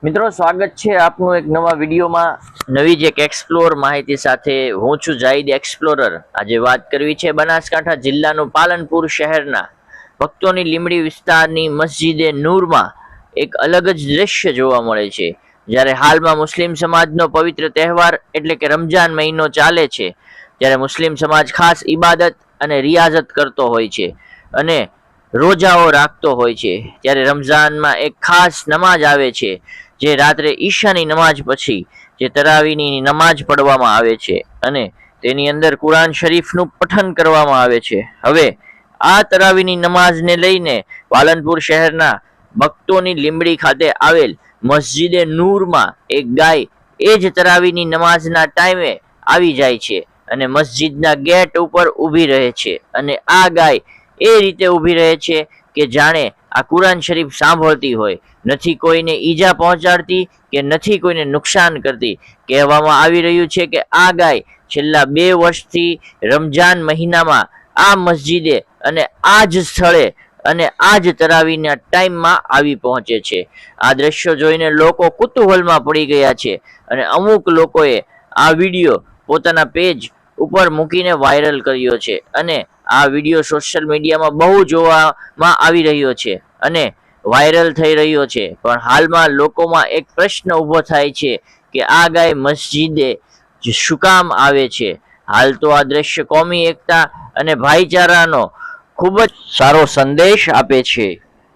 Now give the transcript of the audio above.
મિત્રો સ્વાગત છે આપનું એક નવા વિડીયોમાં નવી જ એક એક્સપ્લોર માહિતી સાથે હું છું જાહિદ એક્સપ્લોરર। આજે વાત કરવી છે બનાસકાંઠા જિલ્લાનું પાલનપુર શહેરના ભક્તોની લીમડી વિસ્તારની મસ્જિદે નૂરમાં એક અલગ જ દ્રશ્ય જોવા મળે છે। જ્યારે હાલમાં મુસ્લિમ સમાજનો પવિત્ર તહેવાર એટલે કે રમજાન મહિનો ચાલે છે, ત્યારે મુસ્લિમ સમાજ ખાસ ઇબાદત અને રિયાઝત કરતો હોય છે અને રોજાઓ રાખતો હોય છે। ત્યારે રમઝાનમાં એક ખાસ નમાજ આવે છે, જે રાત્રે ઈશાની નમાજ પછી જે તરાવીની નમાજ પઢવામાં આવે છે અને તેની અંદર કુરાન શરીફનું પઠન કરવામાં આવે છે। હવે આ તરાવીની નમાજને લઈને પાલનપુર શહેરના ભક્તોની લીમડી ખાતે આવેલ મસ્જિદે નૂરમાં એક ગાય એ જ તરાવીની નમાજના ટાઈમે આવી જાય છે અને મસ્જિદના ગેટ ઉપર ઊભી રહે છે અને આ ગાય એ રીતે ઊભી રહે છે કે જાણે આ કુરાન શરીફ સાંભળતી હોય, નથી કોઈને ઈજા પહોંચાડતી કે નથી કોઈને નુકસાન કરતી। કહેવામાં આવી રહ્યું છે કે આ ગાય છેલ્લા 2 વર્ષથી રમજાન મહિનામાં આ મસ્જિદે અને આ જ સ્થળે અને આ જ તરાવીના ટાઈમમાં આવી પહોંચે છે। આ દ્રશ્યો જોઈને લોકો કુતૂહલમાં પડી ગયા છે અને અમુક લોકોએ આ વિડીયો પોતાના પેજ ઉપર મૂકીને વાયરલ કર્યો છે અને આ વિડીયો સોશિયલ મીડિયામાં બહુ જોવામાં આવી રહ્યો છે અને વાયરલ થઈ રહ્યો છે। પણ હાલમાં લોકોમાં એક પ્રશ્ન ઊભો થાય છે કે આ ગાય મસ્જિદે શું કામ આવે છે? હાલ તો આ દ્રશ્ય કોમી એકતા અને ભાઈચારાનો ખૂબ જ સારો સંદેશ આપે છે।